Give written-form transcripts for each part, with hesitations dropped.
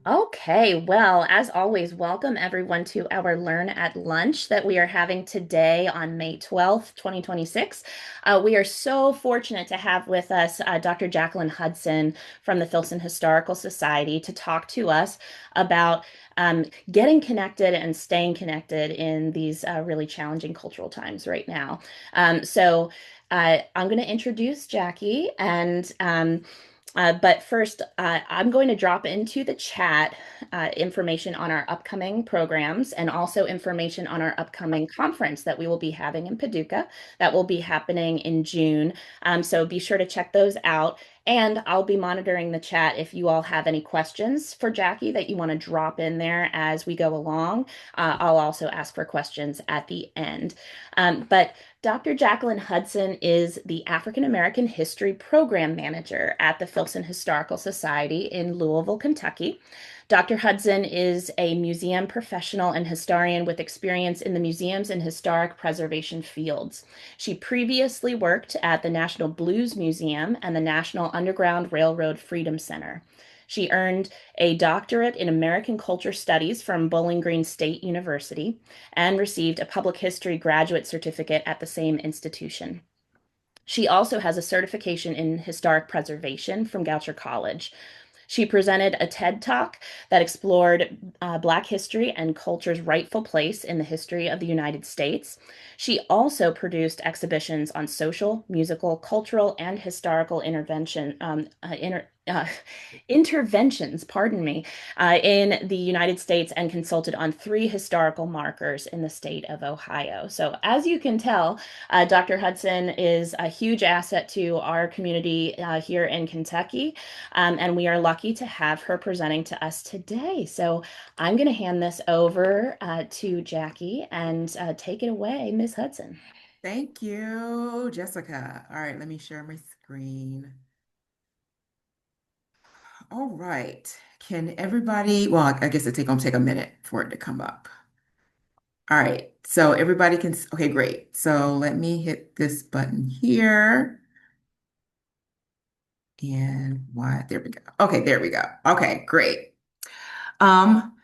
Okay, well, as always, welcome everyone to our Learn at Lunch that we are having today on May 12th, 2026. We are so fortunate to have with us Dr. Jacqueline Hudson from the Filson Historical Society to talk to us about getting connected and staying connected in these really challenging cultural times right now. I'm going to introduce Jackie but first, I'm going to drop into the chat information on our upcoming programs and also information on our upcoming conference that we will be having in Paducah that will be happening in June. So be sure to check those out. And I'll be monitoring the chat if you all have any questions for Jackie that you want to drop in there as we go along. I'll also ask for questions at the end. But Dr. Jacqueline Hudson is the African American History Program Manager at the Filson Historical Society in Louisville, Kentucky. Dr. Hudson is a museum professional and historian with experience in the museums and historic preservation fields. She previously worked at the National Blues Museum and the National Underground Railroad Freedom Center. She earned a doctorate in American Culture Studies from Bowling Green State University and received a public history graduate certificate at the same institution. She also has a certification in historic preservation from Goucher College. She presented a TED Talk that explored Black history and culture's rightful place in the history of the United States. She also produced exhibitions on social, musical, cultural, and historical interventions, pardon me, in the United States and consulted on 3 historical markers in the state of Ohio. So, as you can tell, Dr. Hudson is a huge asset to our community here in Kentucky, and we are lucky to have her presenting to us today. So, I'm going to hand this over to Jackie and take it away, Ms. Hudson. Thank you, Jessica. All right, let me share my screen. All right. Can everybody, well, I guess gonna take a minute for it to come up. All right. So everybody can, okay, great. So let me hit this button here. And why, there we go. Okay, there we go. Okay, great. Um,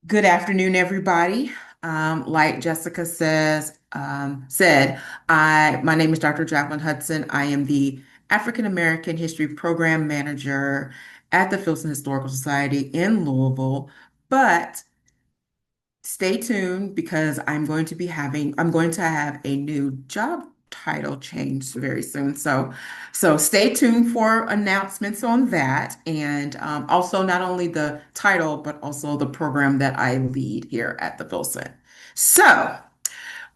Good afternoon, everybody. Like Jessica said, my name is Dr. Jacqueline Hudson. I am the African American History Program Manager at the Filson Historical Society in Louisville. But stay tuned because I'm going to have a new job title change very soon. So stay tuned for announcements on that. And also not only the title, but also the program that I lead here at the Filson. So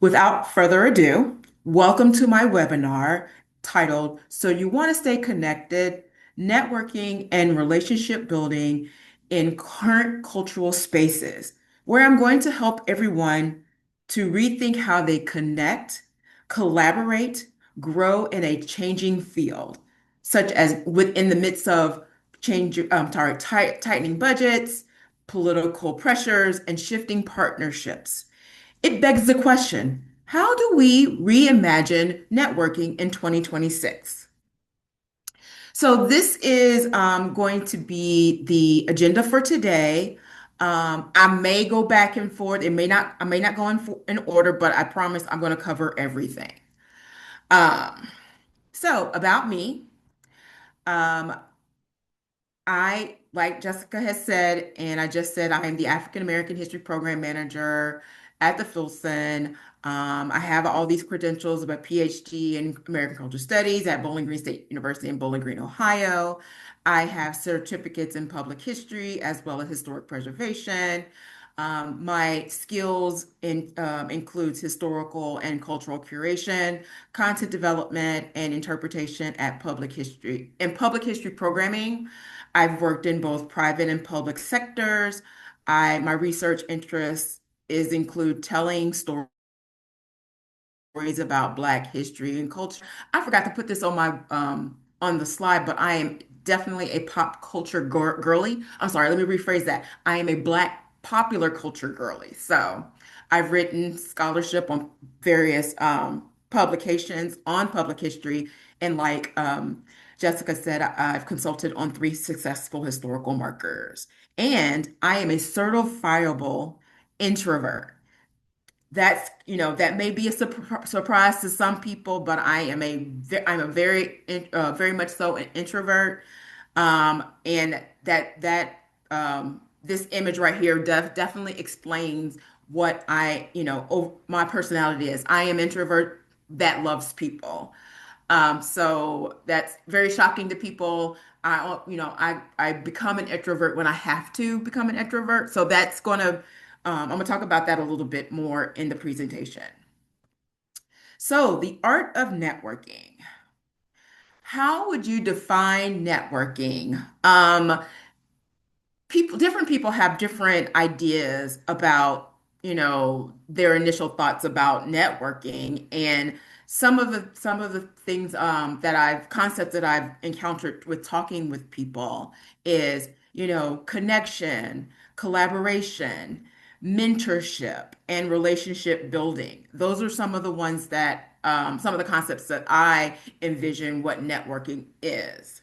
without further ado, welcome to my webinar titled, So You Want to Stay Connected, Networking and Relationship Building in Current Cultural Spaces, where I'm going to help everyone to rethink how they connect, collaborate, grow in a changing field, such as within the midst of tightening budgets, political pressures, and shifting partnerships. It begs the question, how do we reimagine networking in 2026? So this is going to be the agenda for today. I may go back and forth. I may not go in order, but I promise I'm going to cover everything. Um, so about me. Um, like Jessica has said, and I just said, I am the African American History Program Manager at the Filson. I have all these credentials of a PhD in American Cultural Studies at Bowling Green State University in Bowling Green, Ohio. I have certificates in public history as well as historic preservation. My skills includes historical and cultural curation, content development, and interpretation at public history. In public history programming, I've worked in both private and public sectors. My research interests is include telling stories about Black history and culture. I forgot to put this on my on the slide, but I am definitely a pop culture girly. I'm sorry, let me rephrase that. I am a Black popular culture girly. So I've written scholarship on various publications on public history and Jessica said, I've consulted on 3 successful historical markers, and I am a certifiable introvert. That may be a surprise to some people, but I'm a very much so an introvert. And this image right here definitely explains what my personality is. I am introvert that loves people. So that's very shocking to people. I become an introvert when I have to become an introvert. So I'm gonna talk about that a little bit more in the presentation. So the art of networking. How would you define networking? Different people have different ideas about, their initial thoughts about networking. And some of the things concepts that I've encountered with talking with people is, connection, collaboration, mentorship, and relationship building. Those are some of the concepts that I envision what networking is.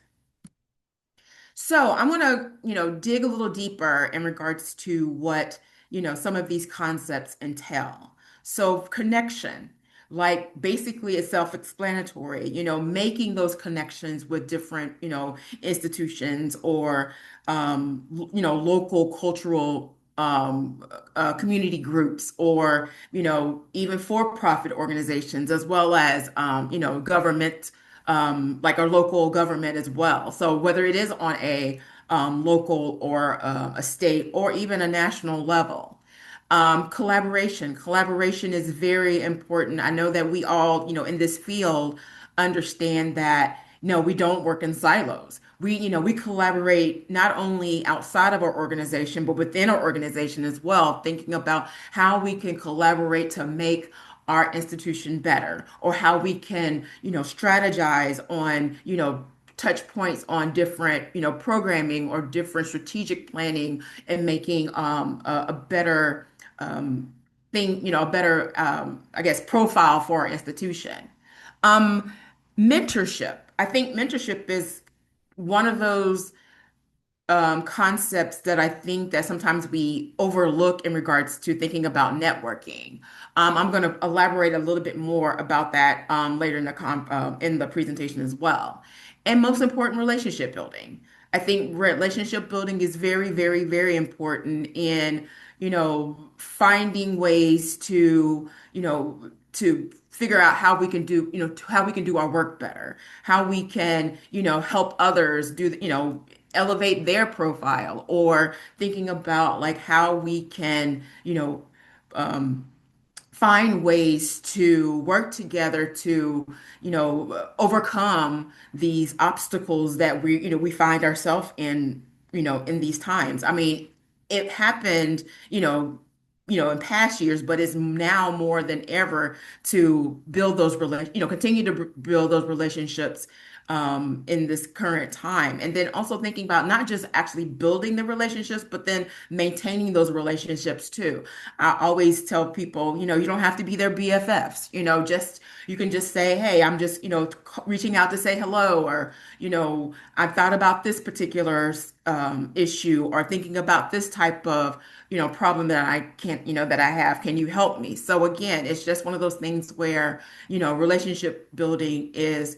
So I'm going to, dig a little deeper in regards to what, some of these concepts entail. So connection, like basically it's self-explanatory, making those connections with different, institutions or, local cultural community groups or, even for-profit organizations, as well as, government like our local government as well. So whether it is on a local or a state or even a national level. Collaboration is very important. I know that we all, in this field understand that, no, we don't work in silos. We collaborate not only outside of our organization, but within our organization as well, thinking about how we can collaborate to make our institution better or how we can, strategize on, touch points on different, programming or different strategic planning and making a better a better, I guess, profile for our institution. Um, Mentorship. I think mentorship is one of those concepts that I think that sometimes we overlook in regards to thinking about networking. I'm going to elaborate a little bit more about that later in the presentation as well. And most important, relationship building. I think relationship building is very, very, very important in, finding ways to figure out how we can do, how we can do our work better, how we can, help others elevate their profile or thinking about like how we can, um, find ways to work together to, overcome these obstacles that we find ourselves in, in these times. I mean, it happened, in past years, but it's now more than ever to build those continue to build those relationships in this current time. And then also thinking about not just actually building the relationships, but then maintaining those relationships too. I always tell people, you don't have to be their BFFs, you can just say, hey, I'm just, reaching out to say hello, or, I've thought about this particular issue or thinking about this type of, problem that I can't, that I have. Can you help me? So again, it's just one of those things where, relationship building is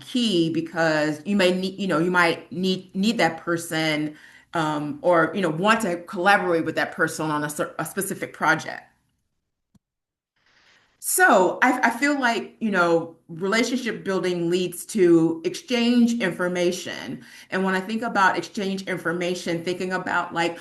key because you might need that person or want to collaborate with that person on a specific project. So I feel like, relationship building leads to exchange information. And when I think about exchange information, thinking about like,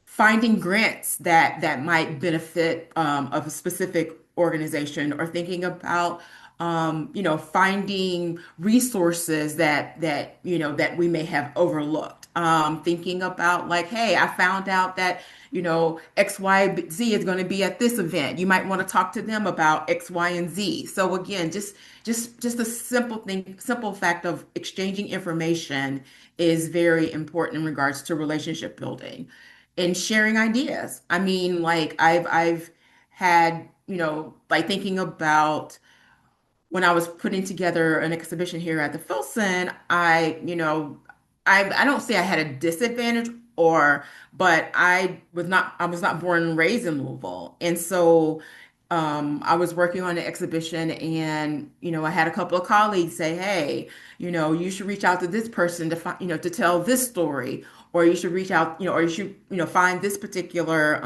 finding grants that might benefit of a specific organization or thinking about finding resources that we may have overlooked. Thinking about like, hey, I found out that, X, Y, Z is going to be at this event. You might want to talk to them about X, Y, and Z. So again, just a simple fact of exchanging information is very important in regards to relationship building and sharing ideas. I mean, like I've had, like thinking about when I was putting together an exhibition here at the Filson, I don't say I had a disadvantage or, but I was not born and raised in Louisville. And so I was working on an exhibition and, I had a couple of colleagues say, hey, you should reach out to this person to find, to tell this story, or you should reach out, or you should, find this particular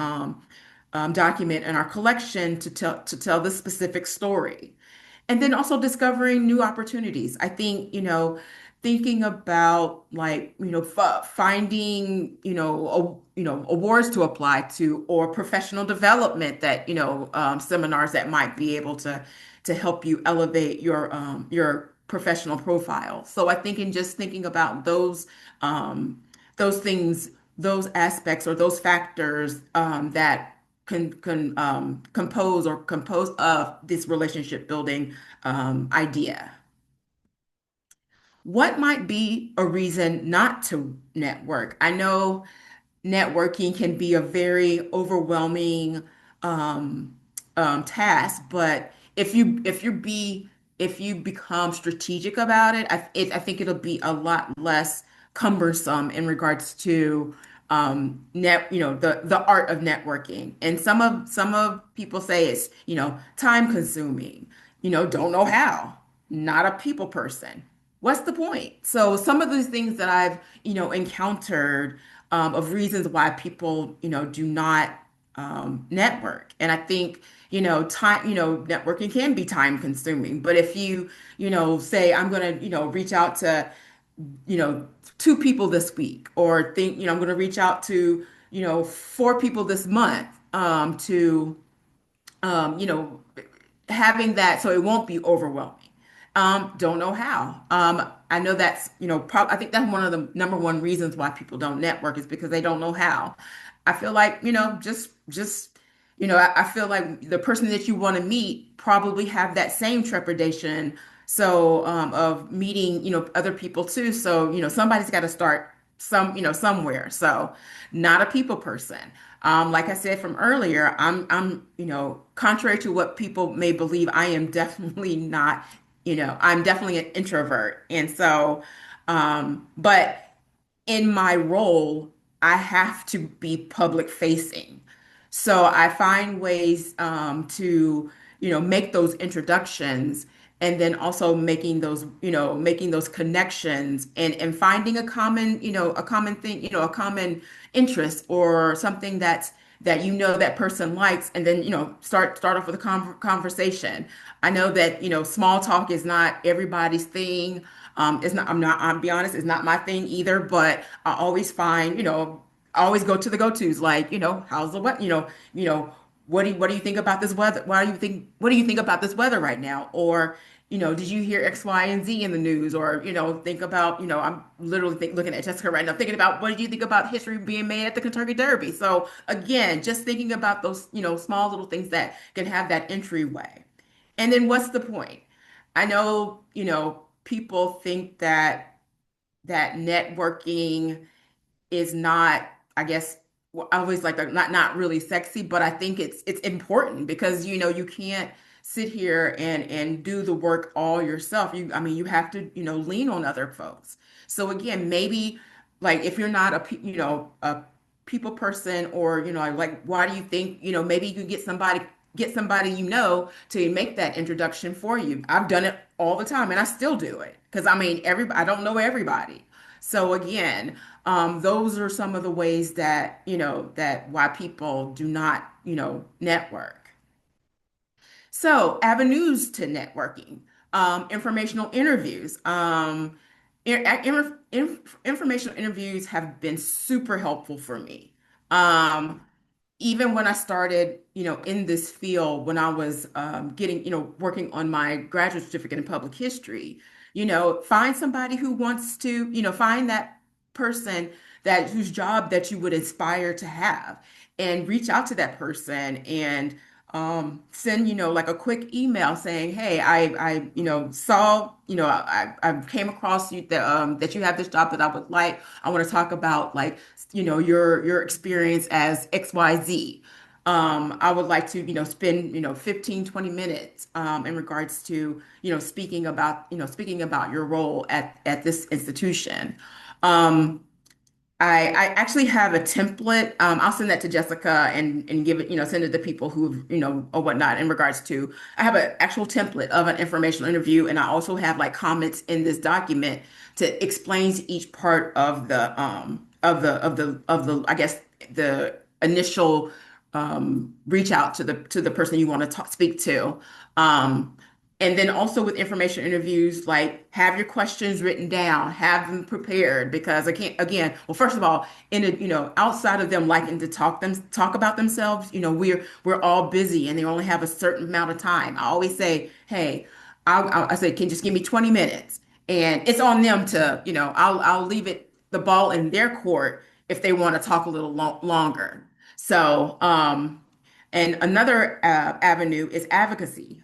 document in our collection to tell this specific story. And then also discovering new opportunities. I think, thinking about like, finding, awards to apply to or professional development that, seminars that might be able to help you elevate your professional profile. So I think in just thinking about those things, those aspects or those factors that can compose of this relationship building idea. What might be a reason not to network? I know networking can be a very overwhelming task, but if you become strategic about it, I think it'll be a lot less cumbersome in regards to the art of networking. And some of people say it's time consuming, don't know how, not a people person. What's the point? So some of these things that I've encountered of reasons why people do not network. And I think, networking can be time consuming. But if say I'm going to, reach out to, you know, two people this week, or think, I'm going to reach out to, four people this month, to, you know, having that so it won't be overwhelming. Don't know how. I know that's, I think that's one of the number one reasons why people don't network is because they don't know how. I feel like, I feel like the person that you want to meet probably have that same trepidation. So, of meeting, other people too. So, somebody's got to start somewhere. So, not a people person. Like I said from earlier, contrary to what people may believe, I am definitely not, I'm definitely an introvert. And so, but in my role, I have to be public facing. So I find ways to, make those introductions and then also making those connections and finding a common thing, a common interest or something that that person likes and then start off with a conversation. I know that small talk is not everybody's thing. It's not, I'll be honest, it's not my thing either, but I always find, I always go to the go-tos, like, how's the weather, what do you think about this weather? What do you think about this weather right now? Or, did you hear X, Y, and Z in the news? Or, think about, I'm literally looking at Jessica right now, thinking about what did you think about history being made at the Kentucky Derby? So again, just thinking about those, small little things that can have that entryway. And then what's the point? I know, people think that networking is not, I guess, I always like not really sexy, but I think it's important because you can't sit here and do the work all yourself. I mean, you have to lean on other folks. So again, maybe like if you're not a people person or like why do you think maybe you can get somebody to make that introduction for you. I've done it all the time and I still do it because I mean I don't know everybody. So again, those are some of the ways that, that why people do not, network. So avenues to networking, informational interviews. Informational interviews have been super helpful for me. Um, Even when I started, in this field, when I was getting, working on my graduate certificate in public history, find somebody who wants to, find that person that whose job that you would aspire to have and reach out to that person and send, like a quick email saying, hey, saw, I came across you that you have this job that I would like. I want to talk about like, your experience as XYZ. I would like to, spend, 15, 20 minutes in regards to, speaking about your role at this institution. Um, I actually have a template. I'll send that to Jessica and give it, send it to people who, or whatnot in regards to, I have an actual template of an informational interview. And I also have like comments in this document to explains each part of the, I guess, the initial reach out to the person you want to speak to. Um, and then also with information interviews, like have your questions written down, have them prepared because I can't again, well, first of all, outside of them liking to talk about themselves, we're all busy and they only have a certain amount of time. I always say, hey, I say, can just give me 20 minutes. And it's on them to, I'll leave the ball in their court if they want to talk a little longer. So, and another avenue is advocacy.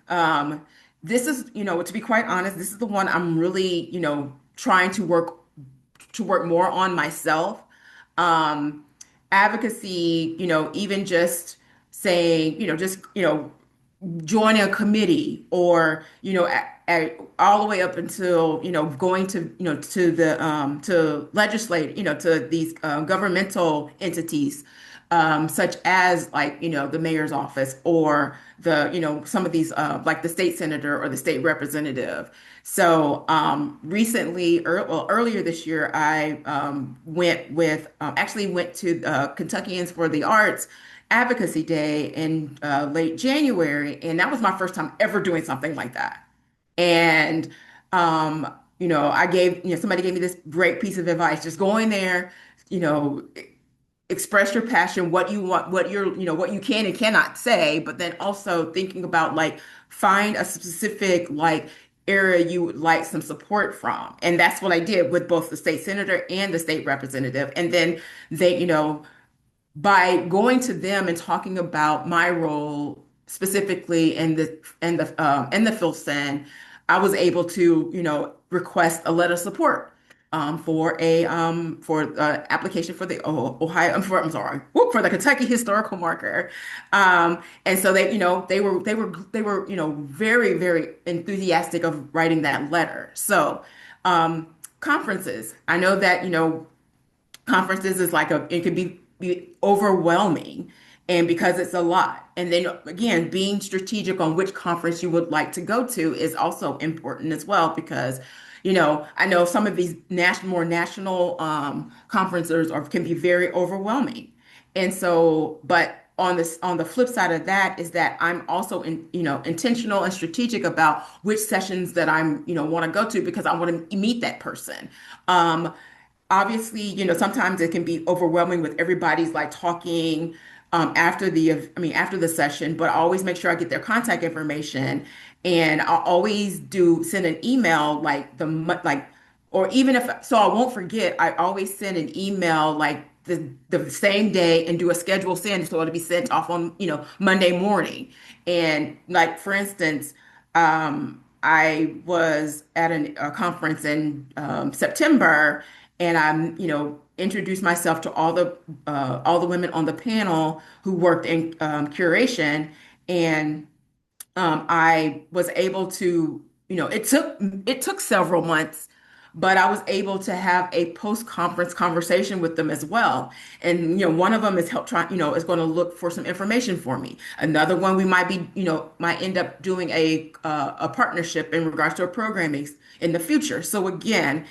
This is, to be quite honest, this is the one I'm really, trying to work more on myself. Um, Advocacy, even just saying, joining a committee or all the way up until going to to the to legislate to these governmental entities such as like the mayor's office or the some of these like the state senator or the state representative. So recently well, earlier this year I actually went to Kentuckians for the Arts Advocacy Day in late January, and that was my first time ever doing something like that. And I gave somebody gave me this great piece of advice: just go in there, you know, express your passion, what you want, what you can and cannot say, but then also thinking about like find a specific like area you would like some support from. And that's what I did with both the state senator and the state representative. And then they, by going to them and talking about my role specifically in the Filson, I was able to request a letter of support for application for the Ohio I'm sorry whoop, for the Kentucky historical marker, and so they were very very enthusiastic of writing that letter. So conferences, I know that conferences is like it could be overwhelming and because it's a lot. And then again, being strategic on which conference you would like to go to is also important as well because I know some of these more national conferences can be very overwhelming. And so, but on the flip side of that is that I'm also intentional and strategic about which sessions that I'm want to go to because I want to meet that person. Um, Obviously, sometimes it can be overwhelming with everybody's like talking after the session, but I always make sure I get their contact information and I'll always do send an email like or even if so I won't forget, I always send an email like the same day and do a schedule send so it'll be sent off on, Monday morning. And like for instance, I was at a conference in September, and I'm, introduced myself to all the women on the panel who worked in curation, and I was able to, it took several months, but I was able to have a post-conference conversation with them as well. And one of them is help try, is going to look for some information for me. Another one we might be, might end up doing a partnership in regards to a programming in the future. So again,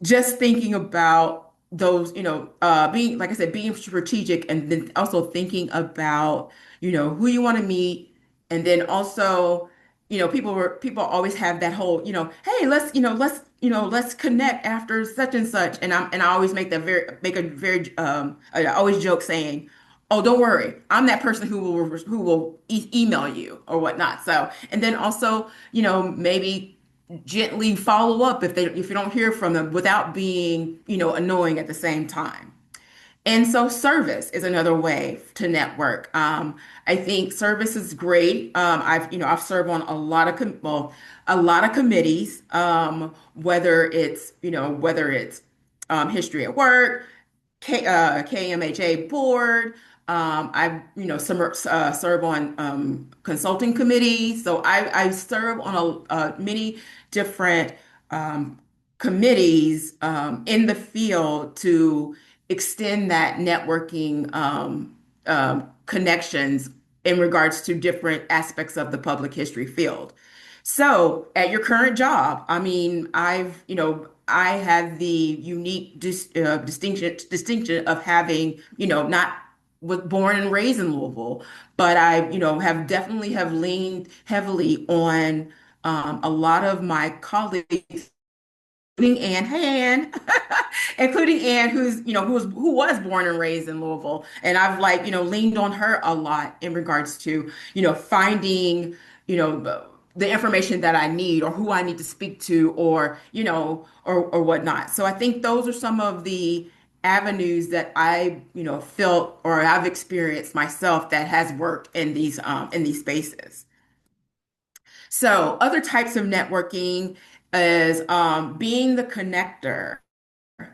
just thinking about those, being, like I said, being strategic and then also thinking about, who you want to meet. And then also, people always have that whole, hey, let's connect after such and such. And I always make a very, I always joke saying, oh, don't worry, I'm that person who will email you or whatnot. So, and then also, maybe gently follow up if you don't hear from them without being, annoying at the same time. And so service is another way to network. I think service is great. I've served on a lot of committees, whether it's history at work, KMHA board, serve on consulting committees. So I serve on many different um, committees in the field to extend that networking connections in regards to different aspects of the public history field. So at your current job, I mean, I have the unique distinction of having, not was born and raised in Louisville, but I, have definitely have leaned heavily on a lot of my colleagues, including Ann, hey Ann, including Ann, who was born and raised in Louisville, and I've like leaned on her a lot in regards to finding the information that I need or who I need to speak to or or whatnot. So I think those are some of the avenues that I felt or I've experienced myself that has worked in these spaces. So other types of networking is being the connector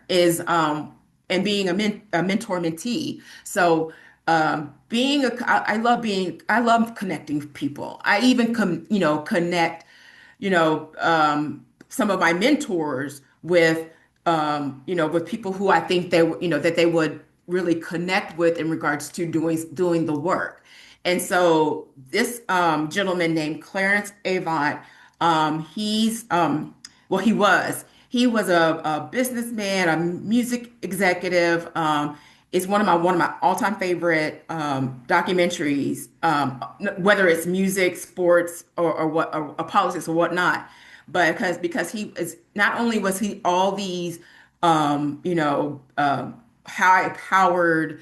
is and being a mentor mentee. So I love connecting people. I even connect some of my mentors with with people who I think that they would really connect with in regards to doing the work. And so this gentleman named Clarence Avant, he's well, he was a businessman, a music executive. It's one of my all-time favorite documentaries, whether it's music, sports, or politics or whatnot. But because he is not only was he all these high-powered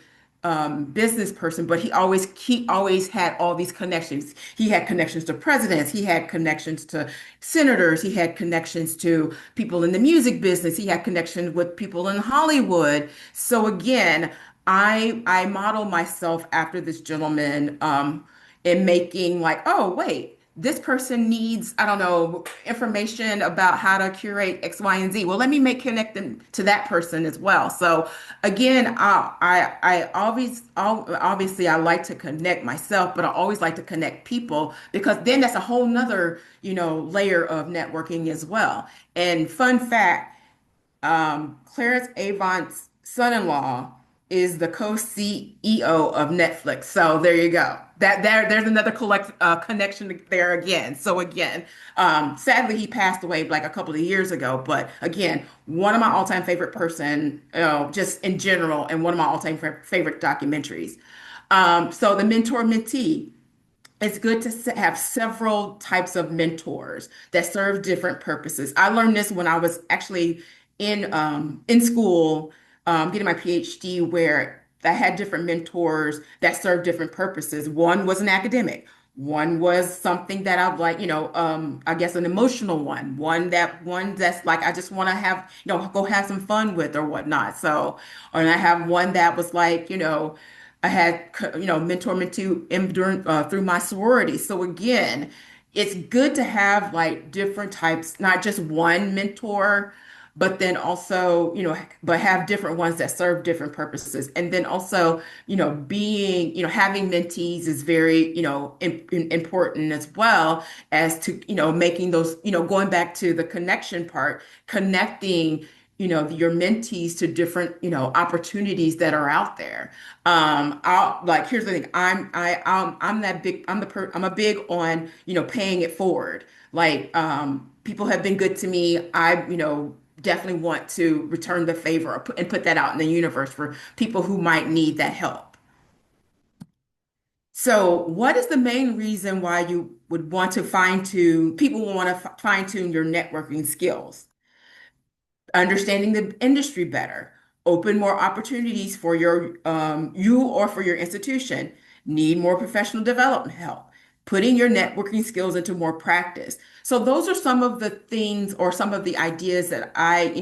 business person, but he always had all these connections. He had connections to presidents, he had connections to senators, he had connections to people in the music business, he had connections with people in Hollywood. So again, I model myself after this gentleman in making like, oh wait, this person needs, I don't know, information about how to curate X, Y, and Z. Well, let me make connect them to that person as well. So again, I always, obviously I like to connect myself, but I always like to connect people because then that's a whole nother, layer of networking as well. And fun fact, Clarence Avant's son-in-law is the co-CEO of Netflix. So there you go. There's another connection there again. So again, sadly he passed away like a couple of years ago. But again, one of my all-time favorite person, just in general, and one of my all-time favorite documentaries. So the mentor mentee. It's good to have several types of mentors that serve different purposes. I learned this when I was actually in school, getting my PhD, where I had different mentors that served different purposes. One was an academic. One was something that I've like, I guess an emotional one. One that's like I just want to have, go have some fun with or whatnot. So, and I have one that was like, I had, mentor mentee during through my sorority. So again, it's good to have like different types, not just one mentor, but then also, but have different ones that serve different purposes. And then also, having mentees is very, important as well as to, making those, going back to the connection part, connecting your mentees to different opportunities that are out there. I'll like here's the thing. I'm that big. I'm a big on paying it forward. Like people have been good to me. I definitely want to return the favor and put that out in the universe for people who might need that help. So, what is the main reason why you would want to people want to fine tune your networking skills? Understanding the industry better, open more opportunities for you or for your institution, need more professional development help, putting your networking skills into more practice. So those are some of the things or some of the ideas that I,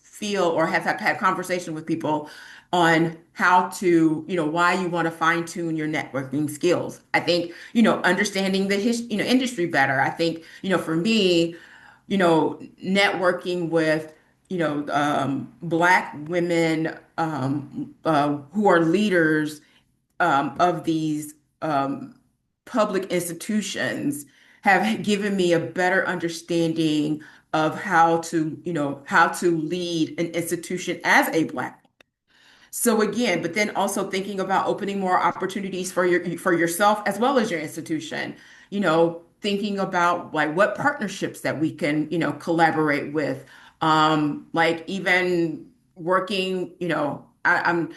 feel or have had conversation with people on how to, why you want to fine tune your networking skills. I think, understanding the industry better. I think, for me, networking with, Black women who are leaders of these public institutions have given me a better understanding of how to, how to lead an institution as a Black. So again, but then also thinking about opening more opportunities for yourself as well as your institution, thinking about like what partnerships that we can, collaborate with. Like even working, I'm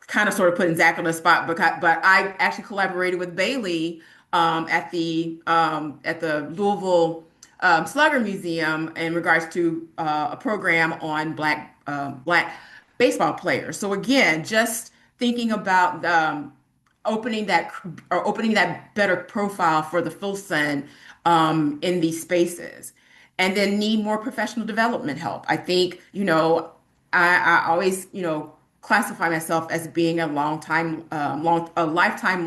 kind of sort of putting Zach on the spot, but I actually collaborated with Bailey at the Louisville Slugger Museum in regards to a program on Black baseball players. So again, just thinking about opening that better profile for the Filson in these spaces, and then need more professional development help. I think, I always, classify myself as being a lifetime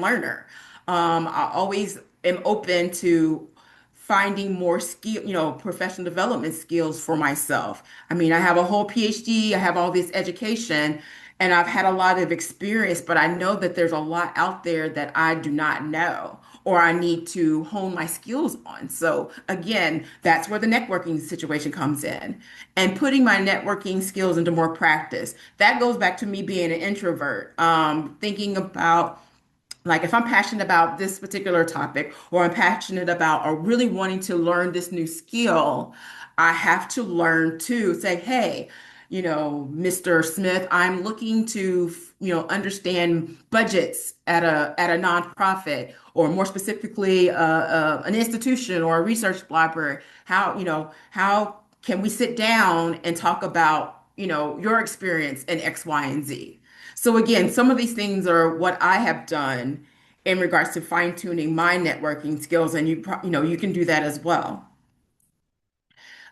learner. I always am open to finding more skill, professional development skills for myself. I mean, I have a whole PhD, I have all this education, and I've had a lot of experience, but I know that there's a lot out there that I do not know or I need to hone my skills on. So again, that's where the networking situation comes in and putting my networking skills into more practice. That goes back to me being an introvert, thinking about like if I'm passionate about this particular topic or I'm passionate about or really wanting to learn this new skill, I have to learn to say, hey, Mr. Smith, I'm looking to, understand budgets at a nonprofit or more specifically an institution or a research library. How can we sit down and talk about, your experience in X, Y, and Z? So again, some of these things are what I have done in regards to fine tuning my networking skills, and you can do that as well.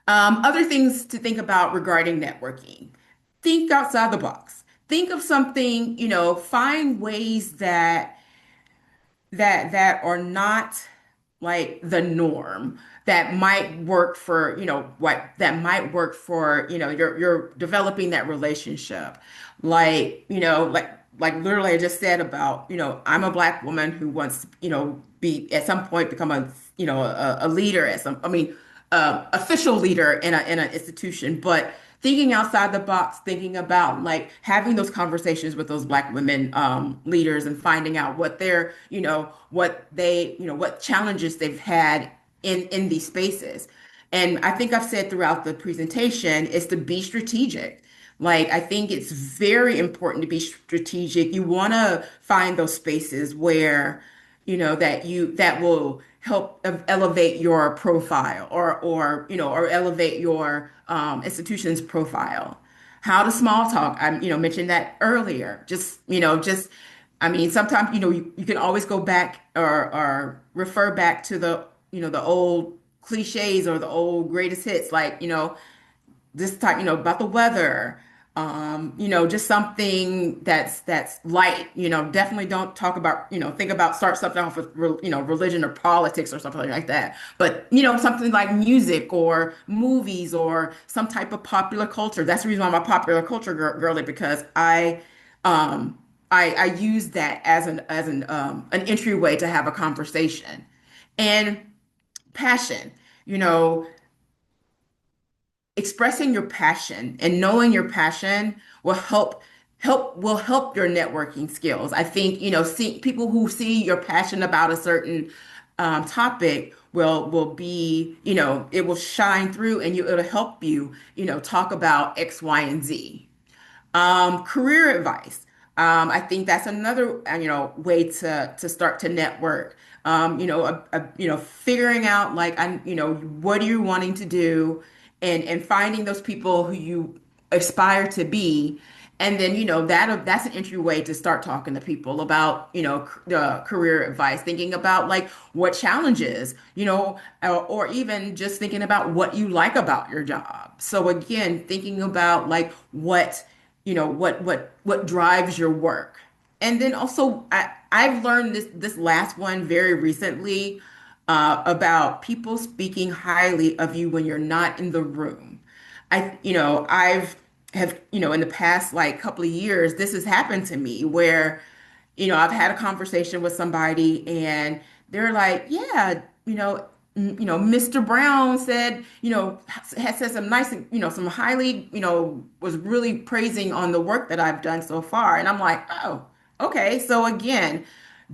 Other things to think about regarding networking. Think outside the box. Think of something, find ways that are not like the norm that might work for what that might work for you're developing that relationship like like literally I just said about I'm a Black woman who wants to be at some point become a leader at some I mean official leader in an institution, but thinking outside the box, thinking about like having those conversations with those Black women leaders and finding out what they're, what challenges they've had in these spaces. And I think I've said throughout the presentation is to be strategic. Like, I think it's very important to be strategic. You want to find those spaces where, that will help elevate your profile or elevate your institution's profile. How to small talk. I, mentioned that earlier. I mean, sometimes, you can always go back or refer back to the old cliches or the old greatest hits, like, this type, about the weather, just something that's light, definitely don't talk about, think about start something off with, religion or politics or something like that. But, something like music or movies or some type of popular culture. That's the reason why I'm a popular culture girly because I use that as an entryway to have a conversation and passion. You know, expressing your passion and knowing your passion will help your networking skills. I think, see people who see your passion about a certain topic will be, it will shine through and it'll help you, talk about X, Y, and Z. Career advice. I think that's another, way to start to network. Figuring out like, what are you wanting to do, and finding those people who you aspire to be, and then that's an entryway to start talking to people about the career advice, thinking about like what challenges, or even just thinking about what you like about your job. So again, thinking about like what drives your work. And then also I've learned this last one very recently about people speaking highly of you when you're not in the room. I've have, in the past like couple of years, this has happened to me where, I've had a conversation with somebody and they're like, yeah, Mr. Brown said, has said some nice, some highly, was really praising on the work that I've done so far. And I'm like, oh, okay. So again,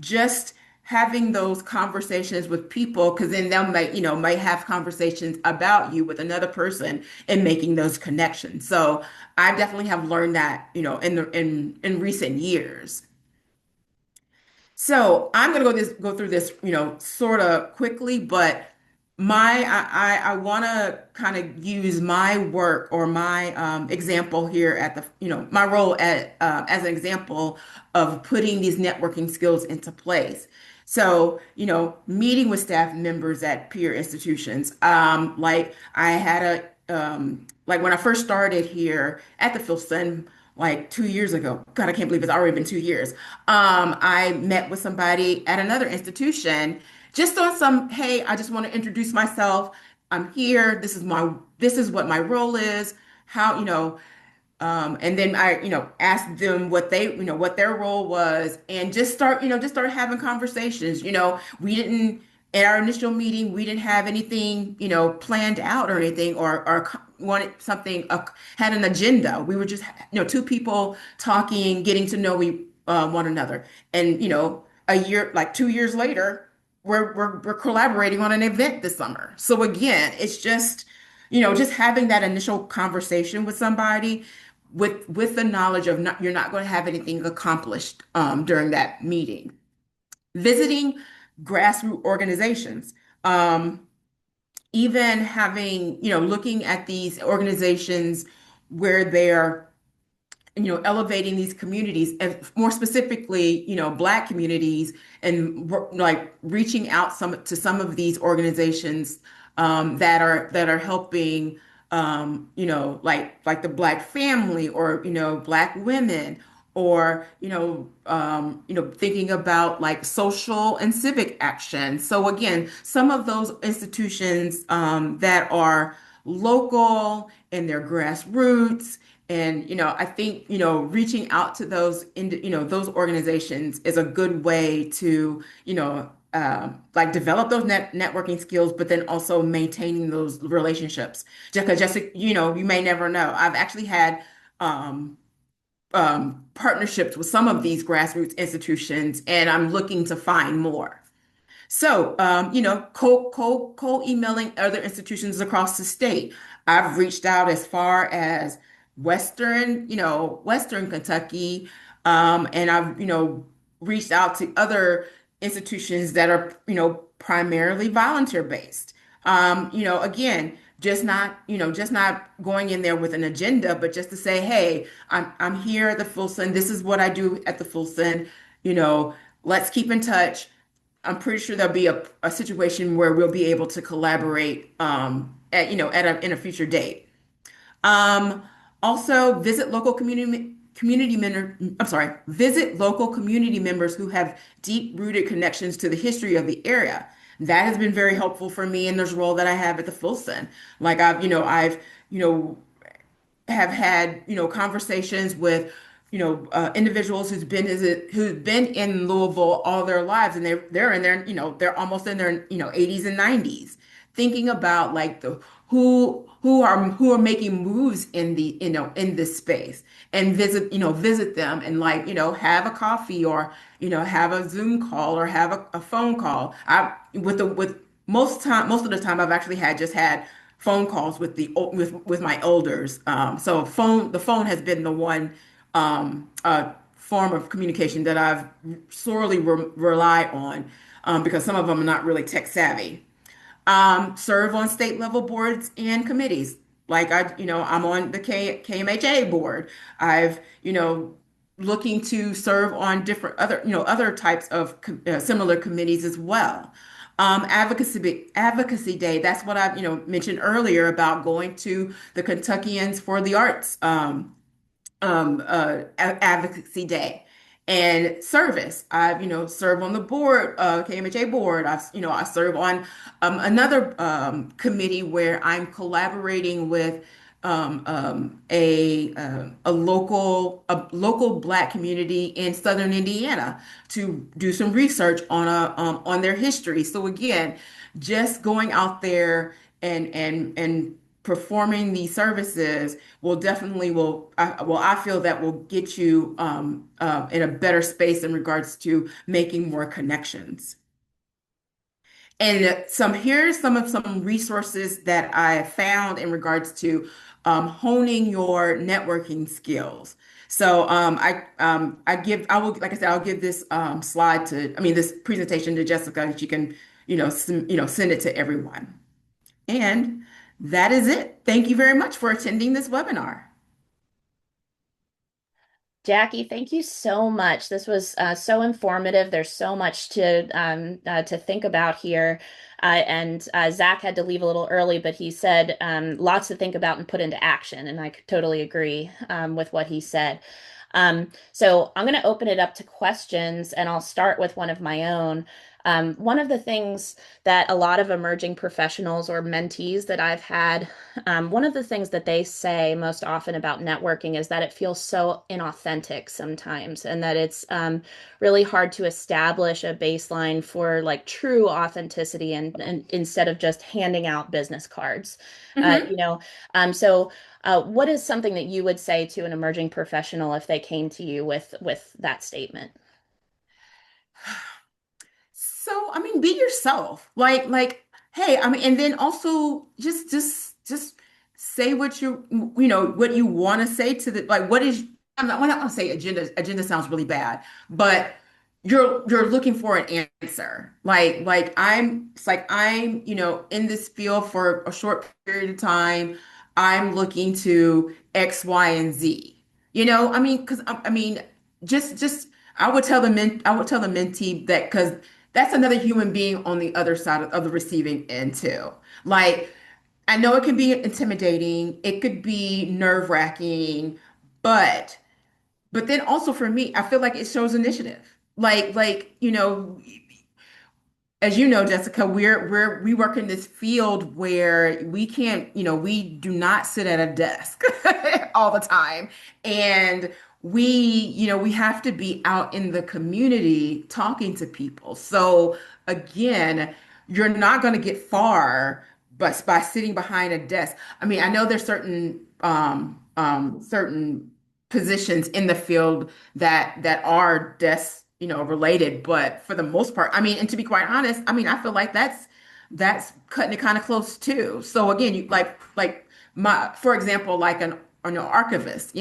just having those conversations with people, because then they'll might have conversations about you with another person and making those connections. So I definitely have learned that, in recent years. So I'm gonna go through this, sort of quickly, but I want to kind of use my work or my example here at the, my role as an example of putting these networking skills into place. So, meeting with staff members at peer institutions. Like I had like when I first started here at the Filson, like 2 years ago. God, I can't believe it's already been 2 years. I met with somebody at another institution just on some, hey, I just want to introduce myself. I'm here. This is what my role is. How, and then I, asked them what they, what their role was and just start having conversations. We didn't, at our initial meeting, we didn't have anything, planned out or anything or wanted something, had an agenda. We were just, two people talking, getting to know one another. And, a year, like 2 years later, we're collaborating on an event this summer. So again, it's just, just having that initial conversation with somebody with the knowledge of you're not going to have anything accomplished during that meeting. Visiting grassroots organizations, even having, looking at these organizations where they're elevating these communities, and more specifically, Black communities, and like reaching out to some of these organizations that are helping, like the Black family or Black women, or thinking about like social and civic action. So again, some of those institutions that are local and their grassroots. And, I think, reaching out to those organizations is a good way to, like develop those networking skills, but then also maintaining those relationships. Just, you may never know. I've actually had, um, partnerships with some of these grassroots institutions, and I'm looking to find more. So, cold emailing other institutions across the state. I've reached out as far as Western Kentucky, and I've, reached out to other institutions that are, primarily volunteer based. Again, just not going in there with an agenda, but just to say, hey, I'm here at the Fulson. This is what I do at the Fulson. You know, let's keep in touch. I'm pretty sure there'll be a situation where we'll be able to collaborate in a future date. Um, Also visit local visit local community members who have deep-rooted connections to the history of the area. That has been very helpful for me in this role that I have at the Fulson. Like I've, you know, have had, conversations with, individuals who've been in Louisville all their lives, and they're in their, they're almost in their, 80s and 90s, thinking about like the who are making moves in the, in this space, and visit them and like, have a coffee, or, have a Zoom call, or have a phone call. I with most of the time I've actually had phone calls with with my elders. So the phone has been the one form of communication that I've sorely rely on, because some of them are not really tech savvy. Serve on state level boards and committees. Like I'm on the KMHA board. I've, looking to serve on different other types of similar committees as well. Advocacy Day. That's what I, mentioned earlier about going to the Kentuckians for the Arts Advocacy Day. And service. I've, served on the board, KMHA board. I serve on another committee where I'm collaborating with a local Black community in Southern Indiana to do some research on their history. So again, just going out there and performing these services will definitely I feel that will get you in a better space in regards to making more connections. And here's some resources that I found in regards to honing your networking skills. So I will, like I said, I'll give this this presentation to Jessica, and she can send it to everyone. And that is it. Thank you very much for attending this webinar. Jackie, thank you so much. This was so informative. There's so much to think about here. And Zach had to leave a little early, but he said lots to think about and put into action. And I could totally agree with what he said. So I'm going to open it up to questions, and I'll start with one of my own. One of the things that a lot of emerging professionals or mentees that I've had, one of the things that they say most often about networking is that it feels so inauthentic sometimes, and that it's really hard to establish a baseline for like true authenticity and instead of just handing out business cards. Uh, Mhm. you know, so what is something that you would say to an emerging professional if they came to you with that statement? So, I mean, be yourself. Hey, I mean, and then also just say what you want to say to the like what is I'm not gonna say agenda. Agenda sounds really bad, but you're looking for an answer. I'm in this field for a short period of time. I'm looking to X, Y, and Z. I mean, because I mean, just I would tell the mentee that because that's another human being on the other side of the receiving end too. Like, I know it can be intimidating, it could be nerve-wracking, but then also for me, I feel like it shows initiative. As you know, Jessica, we work in this field where we do not sit at a desk all the time. And we have to be out in the community talking to people. So again, you're not going to get far but by sitting behind a desk. I mean, I know there's certain positions in the field that are desk, related, but for the most part, I mean, and to be quite honest, I mean, I feel like that's cutting it kind of close too. So again, you for example, like an archivist,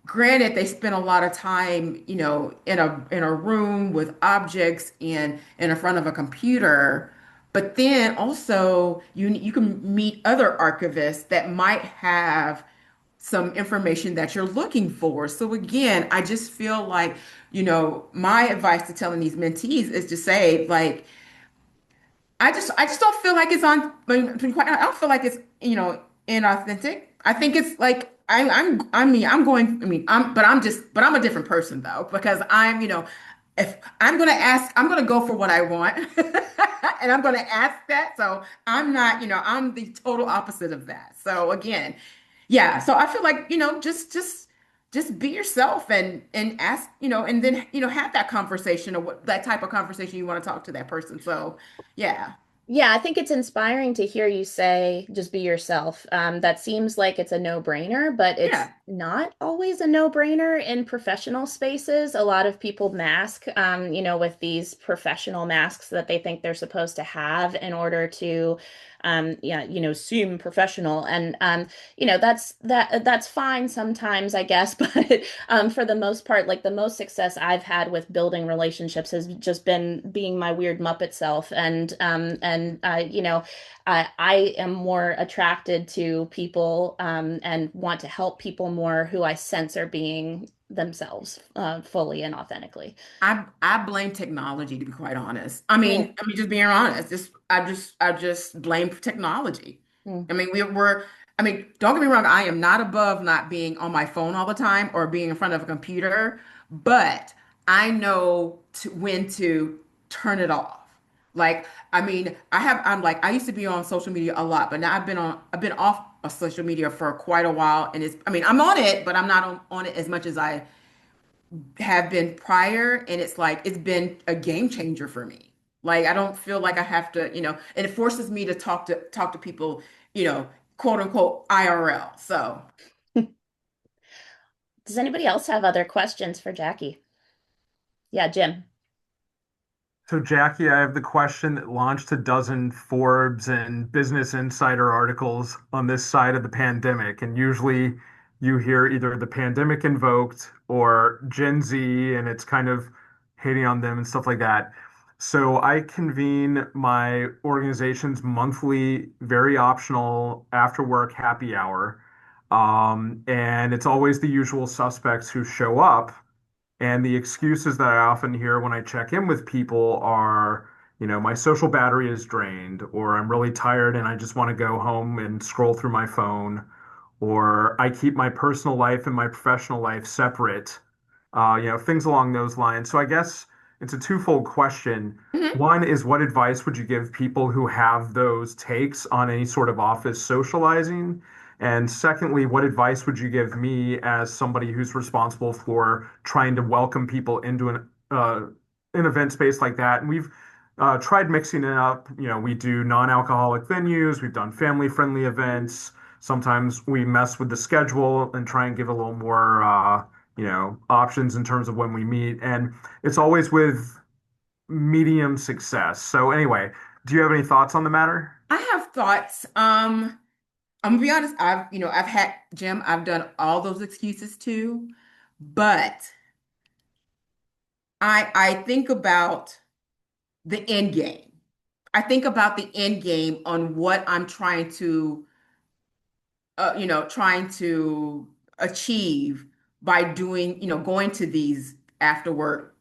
granted they spend a lot of time, in a room with objects and in front of a computer, but then also you can meet other archivists that might have some information that you're looking for. So again, I just feel like, my advice to telling these mentees is to say, like, I just don't feel like it's on. I mean, to be quite honest, I don't feel like it's inauthentic. I think it's like I mean I'm going. I mean but I'm a different person though because if I'm gonna ask, I'm gonna go for what I want, and I'm gonna ask that. So I'm not, I'm the total opposite of that. So again, yeah. So I feel like just be yourself and ask, and then have that conversation or what that type of conversation you want to talk to that person. So yeah. Yeah, I think it's inspiring to hear you say just be yourself. That seems like it's a no-brainer, but it's Yeah. not always a no-brainer in professional spaces. A lot of people mask, with these professional masks that they think they're supposed to have in order to, yeah, seem professional. And that's fine sometimes, I guess. But for the most part, like the most success I've had with building relationships has just been being my weird Muppet self, and I am more attracted to people and want to help people more who I sense are being themselves fully and authentically. I blame technology to be quite honest. Mm, Just being honest. I just blame technology. mm. I mean, I mean, don't get me wrong, I am not above not being on my phone all the time or being in front of a computer, but I know when to turn it off. Like, I mean, I used to be on social media a lot, but now I've been off social media for quite a while, and I mean, I'm on it, but I'm not on it as much as I have been prior, and it's like it's been a game changer for me. Like I don't feel like I have to, and it forces me to talk to people, you know, quote unquote IRL. So Does anybody else have other questions for Jackie? Yeah, Jim. So, Jackie, I have the question that launched a dozen Forbes and Business Insider articles on this side of the pandemic. And usually you hear either the pandemic invoked or Gen Z, and it's kind of hating on them and stuff like that. So, I convene my organization's monthly, very optional after work happy hour. And it's always the usual suspects who show up. And the excuses that I often hear when I check in with people are, my social battery is drained, or I'm really tired and I just want to go home and scroll through my phone, or I keep my personal life and my professional life separate, things along those lines. So I guess it's a twofold question. mhm. One is, what advice would you give people who have those takes on any sort of office socializing? And secondly, what advice would you give me as somebody who's responsible for trying to welcome people into an event space like that? And we've tried mixing it up. We do non-alcoholic venues, we've done family-friendly events. Sometimes we mess with the schedule and try and give a little more, options in terms of when we meet. And it's always with medium success. So anyway, do you have any thoughts on the matter? I have thoughts. I'm gonna be honest. I've had Jim. I've done all those excuses too, but I think about the end game. I think about the end game on what I'm trying to achieve by doing, going to these after work,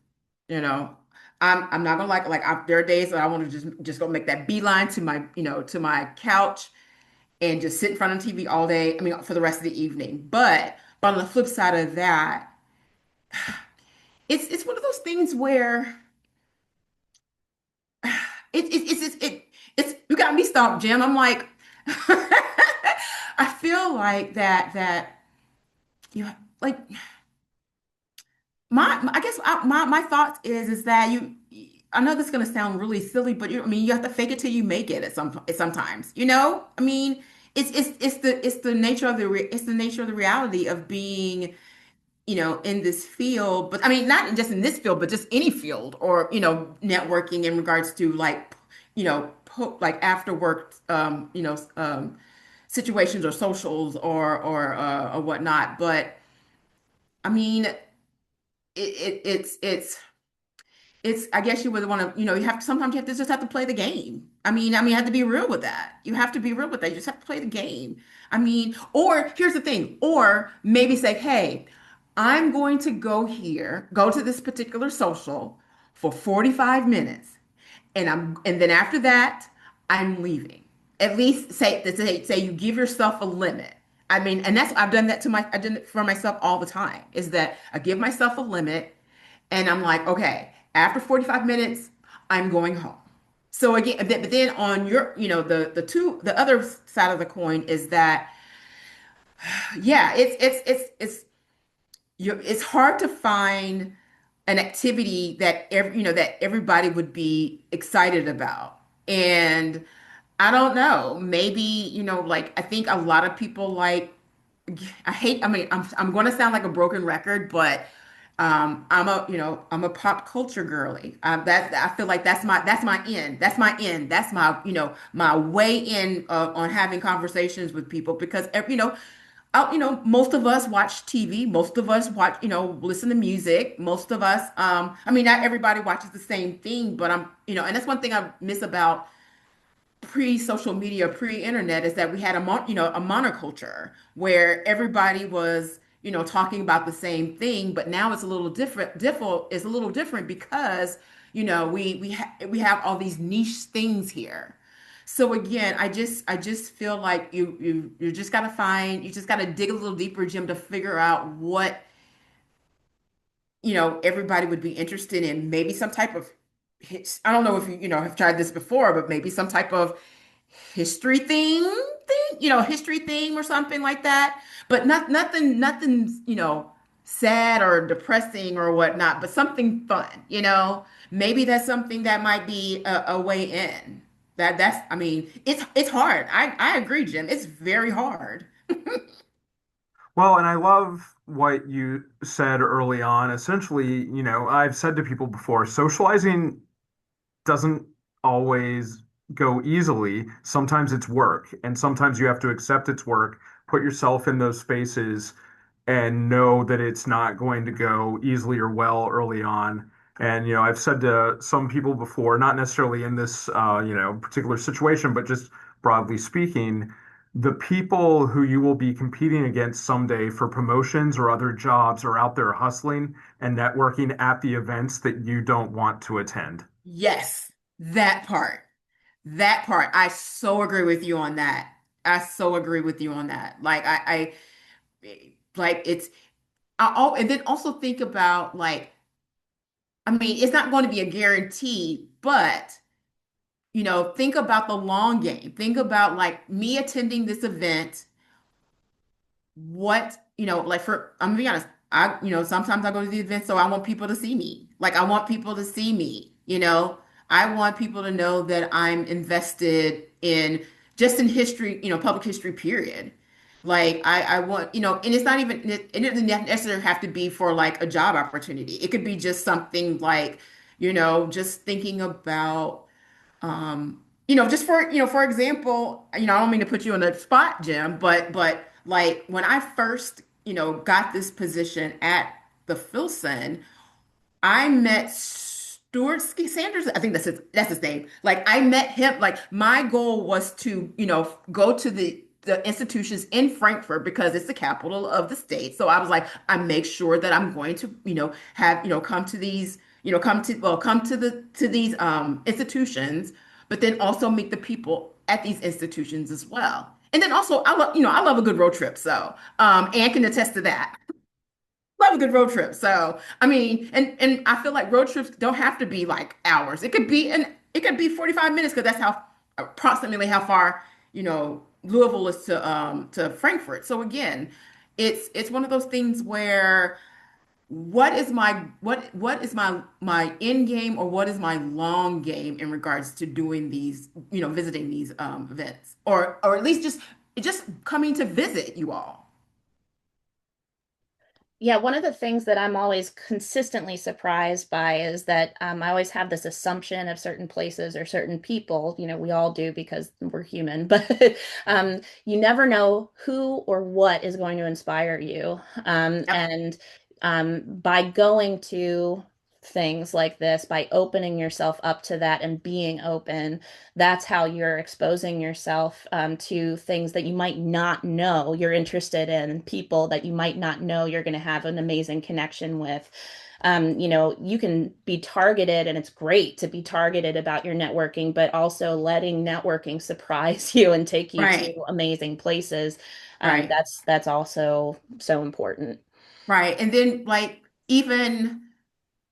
you know. I'm not gonna there are days that I want to just go make that beeline to my couch and just sit in front of TV all day. I mean, for the rest of the evening. But on the flip side of that, it's one of those things where it's you got me stumped, Jim. I'm like, I feel like that you like I guess my thoughts is that I know this is gonna sound really silly, but I mean you have to fake it till you make it at sometimes, I mean it's the nature of it's the nature of the reality of being, in this field, but I mean not just in this field, but just any field, or networking in regards to like like after work situations or socials or whatnot. But I mean it's I guess you would want to, you have sometimes you have to just have to play the game. I mean, you have to be real with that. You have to be real with that. You just have to play the game. I mean, or here's the thing, or maybe say, hey, I'm going to go to this particular social for 45 minutes, and then after that, I'm leaving. At least say you give yourself a limit. I mean, and I've done that I did it for myself all the time, is that I give myself a limit and I'm like, okay, after 45 minutes, I'm going home. So again, but then on your, the other side of the coin is that, yeah, it's hard to find an activity that that everybody would be excited about. And I don't know, maybe, like I think a lot of people like I mean, I'm going to sound like a broken record, but I'm a pop culture girly. That I feel like that's my end. That's my end. That's my, my way in on having conversations with people because most of us watch TV. Most of us watch, listen to music. Most of us, I mean, not everybody watches the same thing, but and that's one thing I miss about pre-social media, pre-internet is that we had a monoculture where everybody was, talking about the same thing, but now it's a little different. It's a little different because, we have all these niche things here. So again, I just feel like you just gotta you just gotta dig a little deeper, Jim, to figure out what everybody would be interested in. Maybe some type of I don't know if you have tried this before, but maybe some type of history thing. history theme or something like that, but nothing, sad or depressing or whatnot, but something fun. Maybe that's something that might be a way in. I mean, it's hard. I agree, Jim. It's very hard. Well, and I love what you said early on. Essentially, I've said to people before, socializing doesn't always go easily. Sometimes it's work, and sometimes you have to accept it's work, put yourself in those spaces, and know that it's not going to go easily or well early on. And, I've said to some people before, not necessarily in this, particular situation, but just broadly speaking, the people who you will be competing against someday for promotions or other jobs are out there hustling and networking at the events that you don't want to attend. Yes, that part. That part. I so agree with you on that. I so agree with you on that. Like and then also think about like, I mean, it's not going to be a guarantee, but think about the long game. Think about like me attending this event. Like I'm gonna be honest, sometimes I go to the event, so I want people to see me. Like I want people to see me. I want people to know that I'm invested in just in history, public history, period. Like I want, and it's not even, it doesn't necessarily have to be for like a job opportunity. It could be just something like, just thinking about just for example, I don't mean to put you on the spot, Jim, but like when I first, got this position at the Filson, I met Stuart Sanders. I think that's his name. Like I met him. Like my goal was to, go to the institutions in Frankfurt because it's the capital of the state. So I was like, I make sure that I'm going to, have, come to these, come to these institutions, but then also meet the people at these institutions as well. And then also I love a good road trip. So Ann can attest to that. Love a good road trip. So, I mean, and I feel like road trips don't have to be like hours. It could be 45 minutes because that's how approximately how far, Louisville is to Frankfurt. So again, it's one of those things where what is my end game or what is my long game in regards to doing these, visiting these events or at least just coming to visit you all. Yeah, one of the things that I'm always consistently surprised by is that I always have this assumption of certain places or certain people. We all do because we're human, but you never know who or what is going to inspire you. Yep. And by going to things like this, by opening yourself up to that and being open, that's how you're exposing yourself to things that you might not know you're interested in, people that you might not know you're going to have an amazing connection with. You can be targeted, and it's great to be targeted about your networking, but also letting networking surprise you and take you to Right. amazing places. Right. That's also so important. Right. And then like even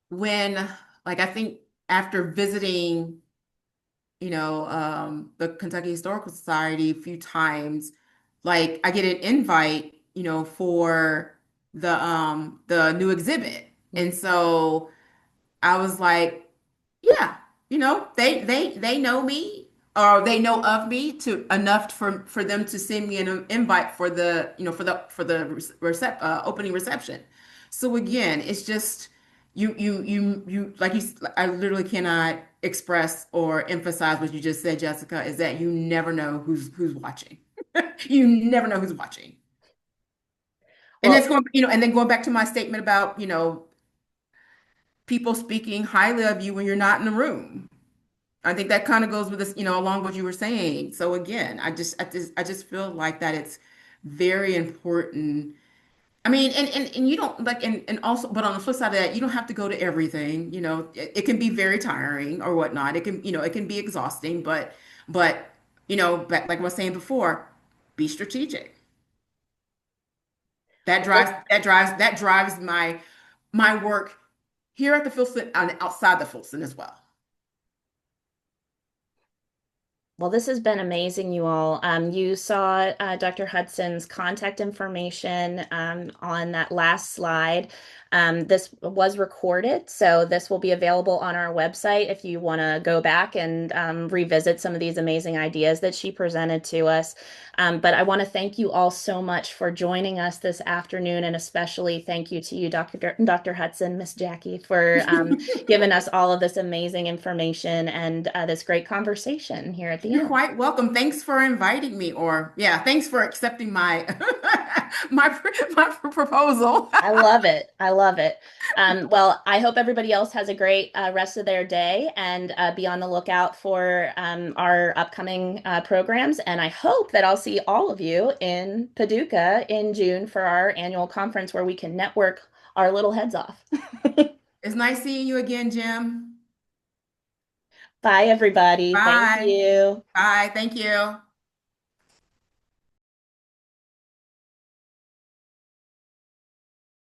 when like I think after visiting, the Kentucky Historical Society a few times, like I get an invite, for the new exhibit. And so I was like, yeah, they know me or they know of me to enough for them to send me an invite for the, opening reception. So again, it's just like I literally cannot express or emphasize what you just said, Jessica, is that you never know who's watching. You never know who's watching. And Well, that's and then going back to my statement about, people speaking highly of you when you're not in the room. I think that kind of goes with this, along what you were saying. So again, I just feel like that it's very important. I mean, and you don't like, and also, but on the flip side of that, you don't have to go to everything. It can be very tiring or whatnot. It can be exhausting, but, like I was saying before, be strategic. That drives my work here at the Filson and outside the Filson as well. Well, this has been amazing, you all. You saw Dr. Hudson's contact information on that last slide. This was recorded, so this will be available on our website if you want to go back and revisit some of these amazing ideas that she presented to us. But I want to thank you all so much for joining us this afternoon, and especially thank you to you, Dr. Hudson, Miss Jackie, for giving us all of this amazing information and this great conversation here at the You're end. quite welcome. Thanks for inviting me, or yeah, thanks for accepting my my my proposal. I love it. I love it. Well, I hope everybody else has a great rest of their day and be on the lookout for our upcoming programs. And I hope that I'll see all of you in Paducah in June for our annual conference where we can network our little heads off. It's nice seeing you again, Jim. Bye, everybody. Thank Bye. you. Bye. Thank you.